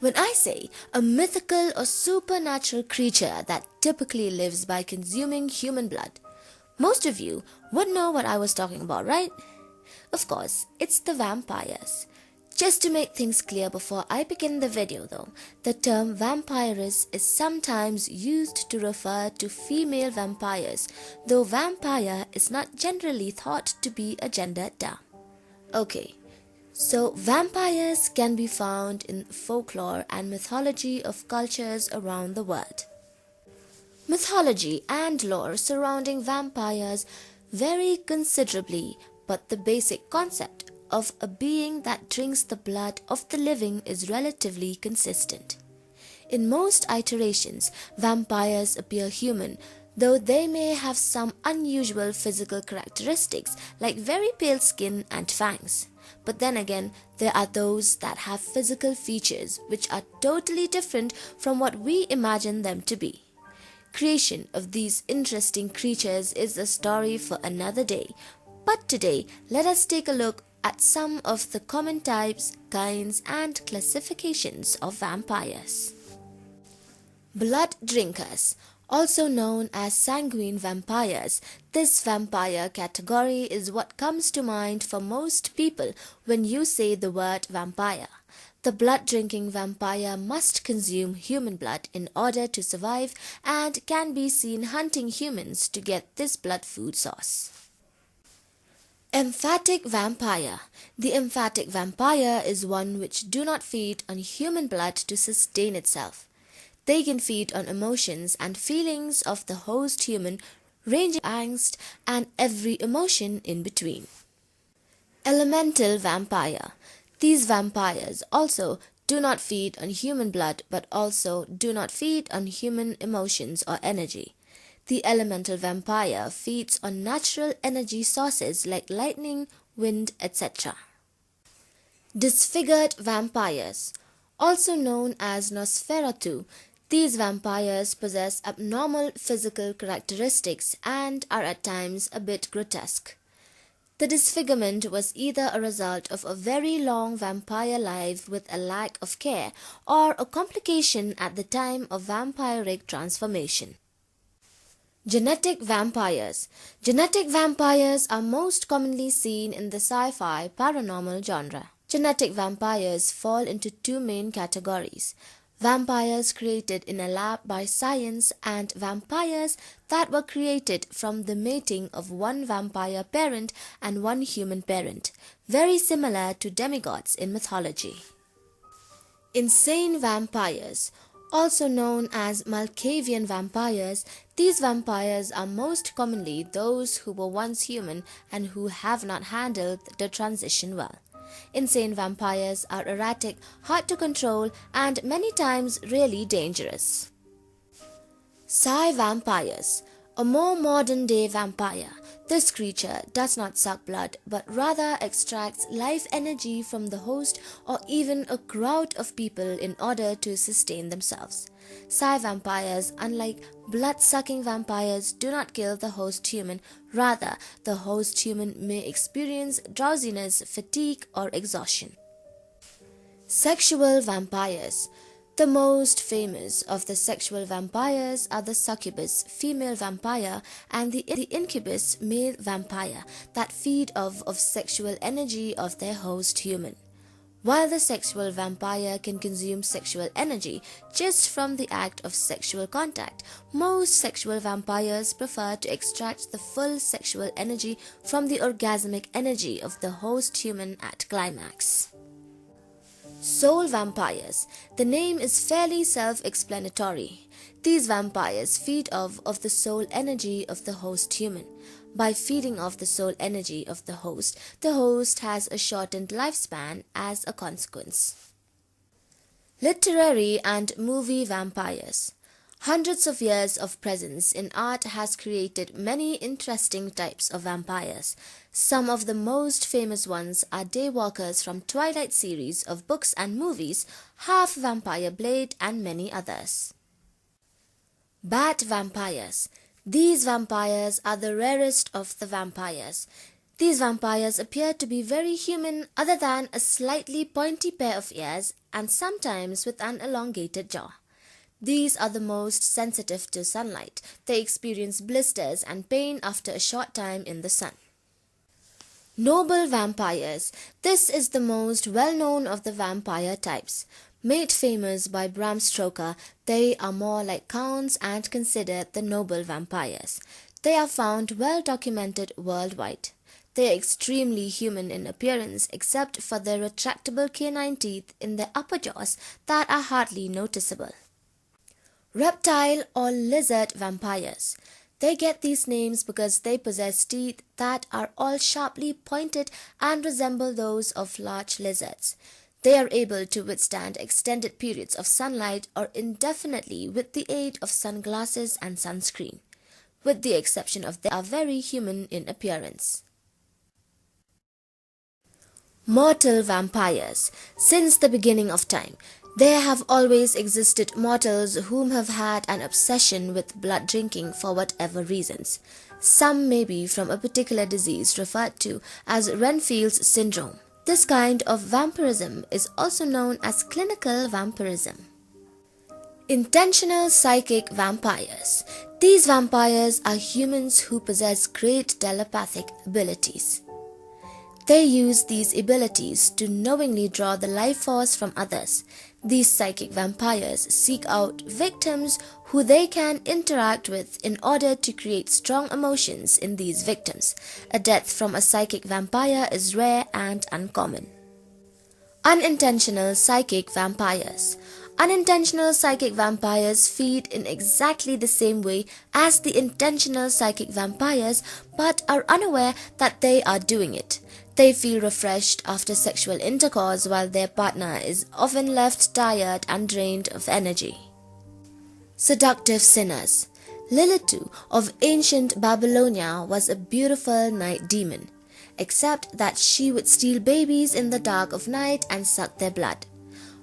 When I say a mythical or supernatural creature that typically lives by consuming human blood, most of you would know what I was talking about, right? Of course, it's the vampires. Just to make things clear before I begin the video though, the term vampiress is sometimes used to refer to female vampires, though vampire is not generally thought to be a gender term. Okay, so vampires can be found in folklore and mythology of cultures around the world. Mythology and lore surrounding vampires vary considerably, but the basic concept of a being that drinks the blood of the living is relatively consistent. In most iterations, vampires appear human, though they may have some unusual physical characteristics like very pale skin and fangs. But then again, there are those that have physical features which are totally different from what we imagine them to be. Creation of these interesting creatures is a story for another day, but today let us take a look at some of the common types, kinds and classifications of vampires. Blood drinkers, also known as sanguine vampires. This vampire category is what comes to mind for most people when you say the word vampire. The blood-drinking vampire must consume human blood in order to survive and can be seen hunting humans to get this blood food source. Emphatic vampire. The emphatic vampire is one which do not feed on human blood to sustain itself. They can feed on emotions and feelings of the host human, ranging from angst and every emotion in between. Elemental vampire. These vampires also do not feed on human blood but also do not feed on human emotions or energy. The elemental vampire feeds on natural energy sources like lightning, wind, etc. Disfigured vampires, also known as Nosferatu. These vampires possess abnormal physical characteristics and are at times a bit grotesque. The disfigurement was either a result of a very long vampire life with a lack of care or a complication at the time of vampiric transformation. Genetic vampires. Genetic vampires are most commonly seen in the sci-fi paranormal genre. Genetic vampires fall into two main categories: vampires created in a lab by science and vampires that were created from the mating of one vampire parent and one human parent, very similar to demigods in mythology. Insane vampires, also known as Malkavian vampires. These vampires are most commonly those who were once human and who have not handled the transition well. Insane vampires are erratic, hard to control, and many times really dangerous. Psi vampires, a more modern-day vampire. This creature does not suck blood, but rather extracts life energy from the host or even a crowd of people in order to sustain themselves. Psi vampires, unlike blood-sucking vampires, do not kill the host human. Rather, the host human may experience drowsiness, fatigue, or exhaustion. Sexual vampires. The most famous of the sexual vampires are the succubus, female vampire, and the incubus, male vampire, that feed off of sexual energy of their host human. While the sexual vampire can consume sexual energy just from the act of sexual contact, most sexual vampires prefer to extract the full sexual energy from the orgasmic energy of the host human at climax. Soul vampires. The name is fairly self-explanatory. These vampires feed off of the soul energy of the host human. By feeding off the soul energy of the host has a shortened lifespan as a consequence. Literary and movie vampires. Hundreds of years of presence in art has created many interesting types of vampires. Some of the most famous ones are Daywalkers from Twilight series of books and movies, Half Vampire Blade, and many others. Bat vampires. These vampires are the rarest of the vampires. These vampires appear to be very human other than a slightly pointy pair of ears and sometimes with an elongated jaw. These are the most sensitive to sunlight. They experience blisters and pain after a short time in the sun. Noble vampires. This is the most well-known of the vampire types. Made famous by Bram Stoker, they are more like counts and considered the noble vampires. They are found well documented worldwide. They are extremely human in appearance except for their retractable canine teeth in their upper jaws that are hardly noticeable. Reptile or lizard vampires. They get these names because they possess teeth that are all sharply pointed and resemble those of large lizards. They are able to withstand extended periods of sunlight or indefinitely with the aid of sunglasses and sunscreen, with the exception of they are very human in appearance. Mortal vampires. Since the beginning of time, there have always existed mortals whom have had an obsession with blood drinking for whatever reasons. Some may be from a particular disease referred to as Renfield's syndrome. This kind of vampirism is also known as clinical vampirism. Intentional psychic vampires. These vampires are humans who possess great telepathic abilities. They use these abilities to knowingly draw the life force from others. These psychic vampires seek out victims who they can interact with in order to create strong emotions in these victims. A death from a psychic vampire is rare and uncommon. Unintentional psychic vampires. Unintentional psychic vampires feed in exactly the same way as the intentional psychic vampires but are unaware that they are doing it. They feel refreshed after sexual intercourse while their partner is often left tired and drained of energy. Seductive sinners. Lilith of ancient Babylonia was a beautiful night demon, except that she would steal babies in the dark of night and suck their blood.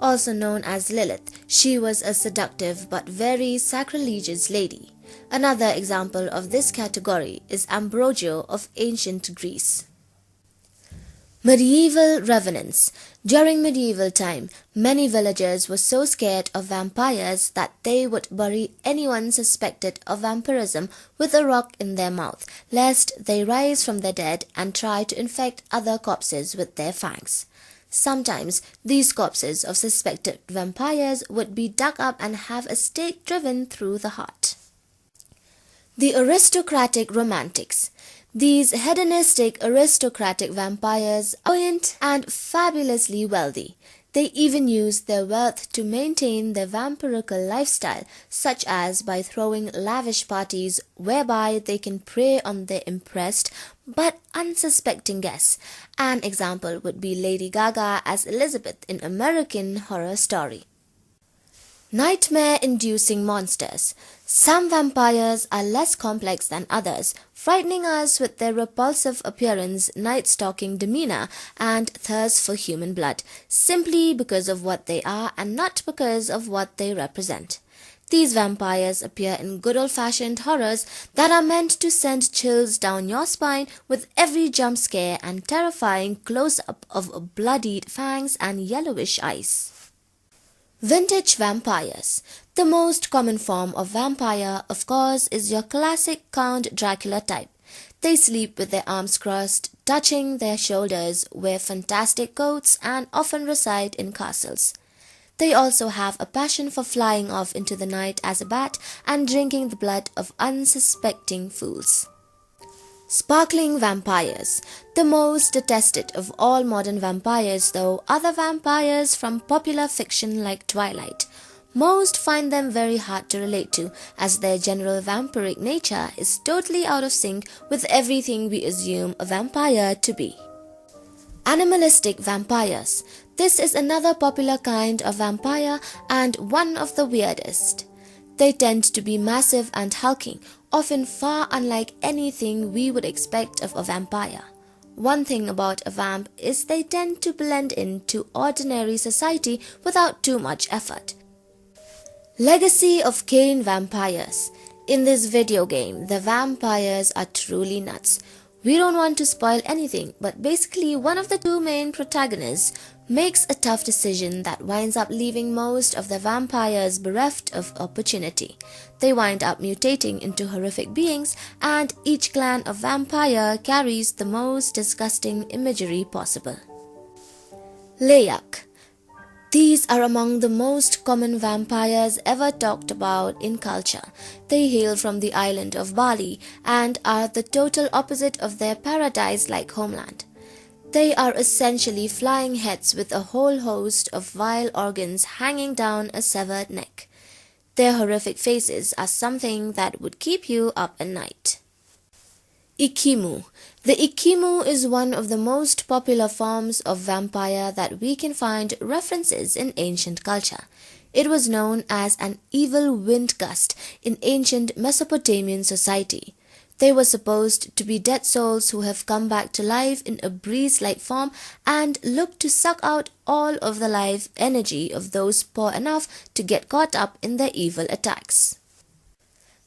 Also known as Lilith, she was a seductive but very sacrilegious lady. Another example of this category is Ambrogio of ancient Greece. Medieval revenants. During medieval time, many villagers were so scared of vampires that they would bury anyone suspected of vampirism with a rock in their mouth, lest they rise from the dead and try to infect other corpses with their fangs. Sometimes these corpses of suspected vampires would be dug up and have a stake driven through the heart. The aristocratic romantics. These hedonistic aristocratic vampires are buoyant and fabulously wealthy. They even use their wealth to maintain their vampirical lifestyle, such as by throwing lavish parties whereby they can prey on their impressed but unsuspecting guests. An example would be Lady Gaga as Elizabeth in American Horror Story. Nightmare-inducing monsters. Some vampires are less complex than others, frightening us with their repulsive appearance, night-stalking demeanor, and thirst for human blood, simply because of what they are and not because of what they represent. These vampires appear in good old-fashioned horrors that are meant to send chills down your spine with every jump scare and terrifying close-up of bloodied fangs and yellowish eyes. Vintage vampires. The most common form of vampire, of course, is your classic Count Dracula type. They sleep with their arms crossed, touching their shoulders, wear fantastic coats, and often reside in castles. They also have a passion for flying off into the night as a bat and drinking the blood of unsuspecting fools. Sparkling vampires. The most detested of all modern vampires, though, are the vampires from popular fiction like Twilight. Most find them very hard to relate to, as their general vampiric nature is totally out of sync with everything we assume a vampire to be. Animalistic vampires. This is another popular kind of vampire and one of the weirdest. They tend to be massive and hulking, often far unlike anything we would expect of a vampire. One thing about a vamp is they tend to blend into ordinary society without too much effort. Legacy of Cain vampires. In this video game, the vampires are truly nuts. We don't want to spoil anything, but basically, one of the two main protagonists makes a tough decision that winds up leaving most of the vampires bereft of opportunity. They wind up mutating into horrific beings, and each clan of vampire carries the most disgusting imagery possible. Leyak. These are among the most common vampires ever talked about in culture. They hail from the island of Bali and are the total opposite of their paradise-like homeland. They are essentially flying heads with a whole host of vile organs hanging down a severed neck. Their horrific faces are something that would keep you up at night. Ikimu. The Ikimu is one of the most popular forms of vampire that we can find references in ancient culture. It was known as an evil wind gust in ancient Mesopotamian society. They were supposed to be dead souls who have come back to life in a breeze-like form and look to suck out all of the life energy of those poor enough to get caught up in their evil attacks.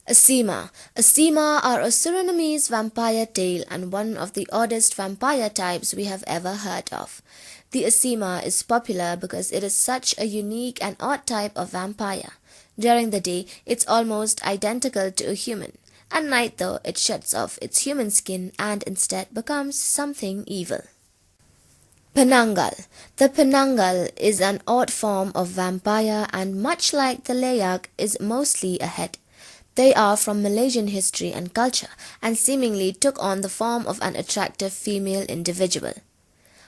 Asima. Asima are a Surinamese vampire tale and one of the oddest vampire types we have ever heard of. The Asima is popular because it is such a unique and odd type of vampire. During the day, it's almost identical to a human. At night, though, it sheds off its human skin and instead becomes something evil. Penanggal. The Penanggal is an odd form of vampire and much like the Leyak is mostly a head. They are from Malaysian history and culture and seemingly took on the form of an attractive female individual.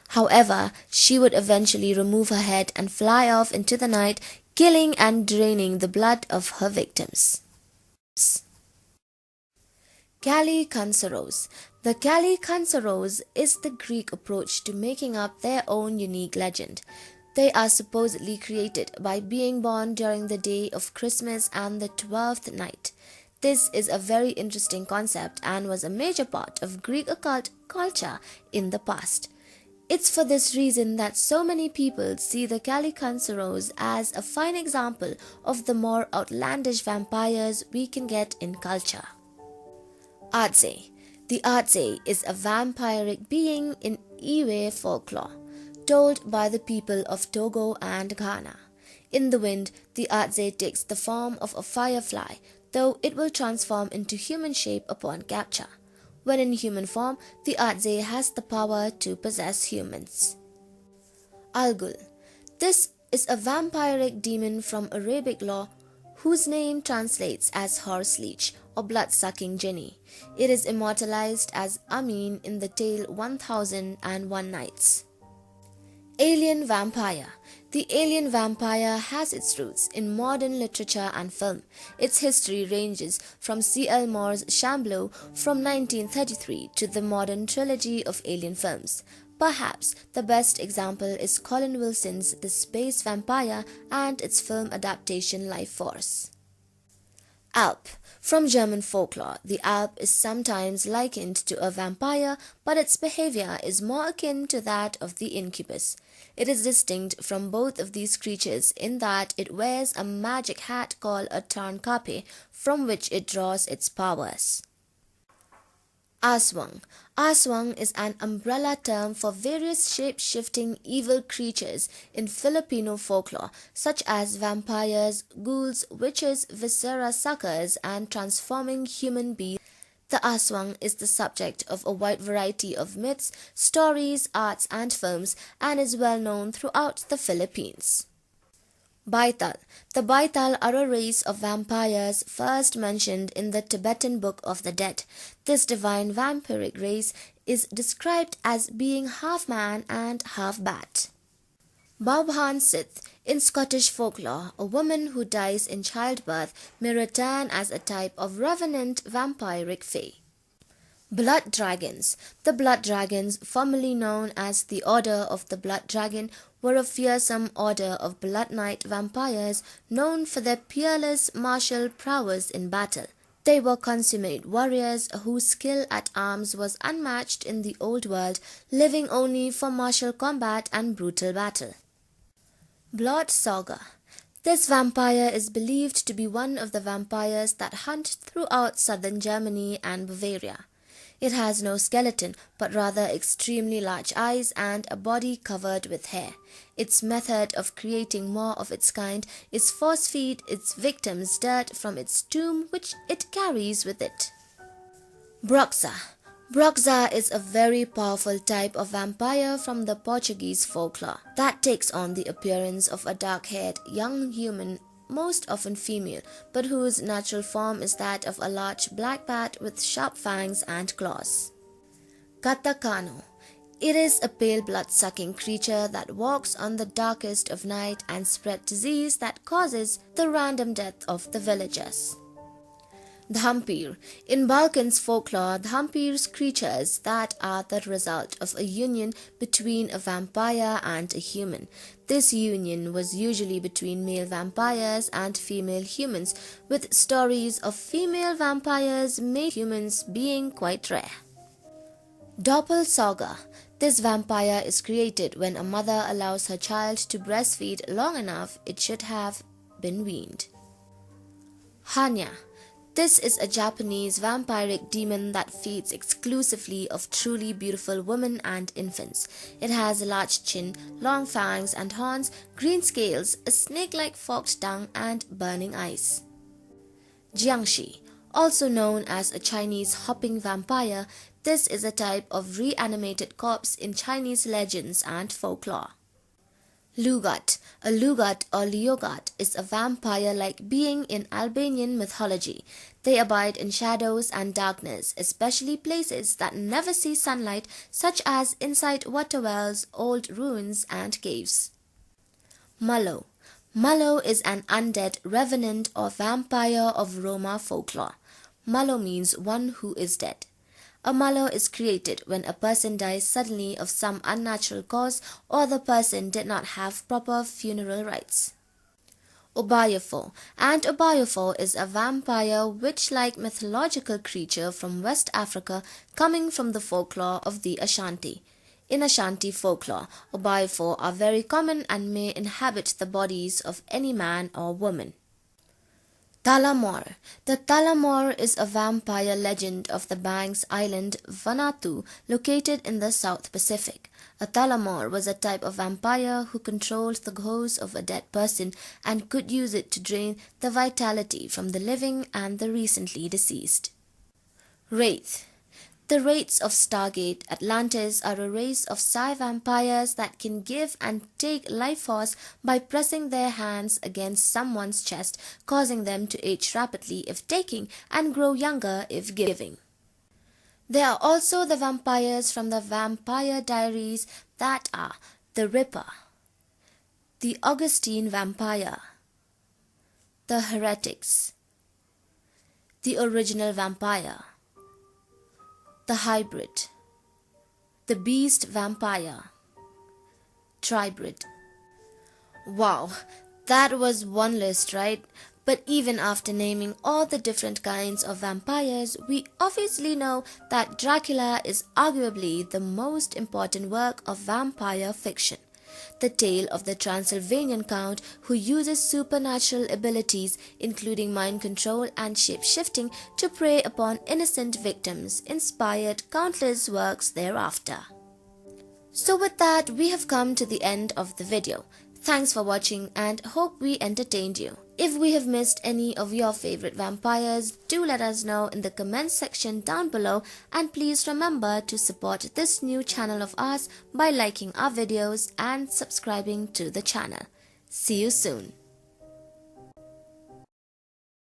However, she would eventually remove her head and fly off into the night, killing and draining the blood of her victims. Kali Kansaros. The Kali Kansaros is the Greek approach to making up their own unique legend. They are supposedly created by being born during the day of Christmas and the 12th night. This is a very interesting concept and was a major part of Greek occult culture in the past. It's for this reason that so many people see the Kalikansaros as a fine example of the more outlandish vampires we can get in culture. Adze. The Adze is a vampiric being in Ewe folklore, told by the people of Togo and Ghana. In the wind, the Adze takes the form of a firefly, though it will transform into human shape upon capture. When in human form, the Adze has the power to possess humans. Algul. This is a vampiric demon from Arabic lore whose name translates as horse leech or blood-sucking genie. It is immortalized as Amin in the tale 1001 Nights. Alien vampire. The alien vampire has its roots in modern literature and film. Its history ranges from C.L. Moore's Shambleau from 1933 to the modern trilogy of alien films. Perhaps the best example is Colin Wilson's The Space Vampire and its film adaptation Life Force. Alp. From German folklore, the Alp is sometimes likened to a vampire, but its behavior is more akin to that of the incubus. It is distinct from both of these creatures in that it wears a magic hat called a term.Ok, from which it draws its powers. Aswang. Aswang is an umbrella term for various shape-shifting evil creatures in Filipino folklore, such as vampires, ghouls, witches, viscera suckers, and transforming human beings. The Aswang is the subject of a wide variety of myths, stories, arts, and films, and is well known throughout the Philippines. Baital. The Baital are a race of vampires first mentioned in the Tibetan Book of the Dead. This divine vampiric race is described as being half man and half bat. Baubhan Sith. In Scottish folklore, a woman who dies in childbirth may return as a type of revenant vampiric fae. Blood Dragons. The Blood Dragons, formerly known as the Order of the Blood Dragon, were a fearsome order of blood knight vampires known for their peerless martial prowess in battle. They were consummate warriors whose skill at arms was unmatched in the old world, living only for martial combat and brutal battle. Blood Saga. This vampire is believed to be one of the vampires that hunt throughout southern Germany and Bavaria. It has no skeleton, but rather extremely large eyes and a body covered with hair. Its method of creating more of its kind is force-feed its victims dirt from its tomb, which it carries with it. Broxa. Broxa is a very powerful type of vampire from the Portuguese folklore that takes on the appearance of a dark-haired young human, most often female, but whose natural form is that of a large black bat with sharp fangs and claws. Katakano. It is a pale blood-sucking creature that walks on the darkest of night and spreads disease that causes the random death of the villagers. Dhampir. In Balkans folklore, Dhampirs creatures that are the result of a union between a vampire and a human. This union was usually between male vampires and female humans, with stories of female vampires made humans being quite rare. Doppelsaga. This vampire is created when a mother allows her child to breastfeed long enough it should have been weaned. Hanya. This is a Japanese vampiric demon that feeds exclusively of truly beautiful women and infants. It has a large chin, long fangs and horns, green scales, a snake-like forked tongue, and burning eyes. Jiangshi. Also known as a Chinese hopping vampire, this is a type of reanimated corpse in Chinese legends and folklore. Lugat. A Lugat or Liogat is a vampire-like being in Albanian mythology. They abide in shadows and darkness, especially places that never see sunlight, such as inside water wells, old ruins, and caves. Mallow. Mallow is an undead revenant or vampire of Roma folklore. Mallow means one who is dead. A mallow is created when a person dies suddenly of some unnatural cause or the person did not have proper funeral rites. Obayafo. And Obayafo is a vampire witch-like mythological creature from West Africa coming from the folklore of the Ashanti. In Ashanti folklore, Obayafo are very common and may inhabit the bodies of any man or woman. Talamor. The Talamor is a vampire legend of the Banks Island, Vanuatu, located in the South Pacific. A Talamor was a type of vampire who controlled the ghost of a dead person and could use it to drain the vitality from the living and the recently deceased. Wraith. The Wraiths of Stargate Atlantis are a race of psi vampires that can give and take life force by pressing their hands against someone's chest, causing them to age rapidly if taking and grow younger if giving. There are also the vampires from the Vampire Diaries that are the Ripper, the Augustine Vampire, the Heretics, the Original Vampire, the Hybrid, the Beast Vampire, Tribrid. Wow, that was one list, right? But even after naming all the different kinds of vampires, we obviously know that Dracula is arguably the most important work of vampire fiction. The tale of the Transylvanian Count who uses supernatural abilities including mind control and shape-shifting to prey upon innocent victims inspired countless works thereafter. So with that, we have come to the end of the video. Thanks for watching and hope we entertained you. If we have missed any of your favorite vampires, do let us know in the comments section down below, and please remember to support this new channel of ours by liking our videos and subscribing to the channel. See you soon.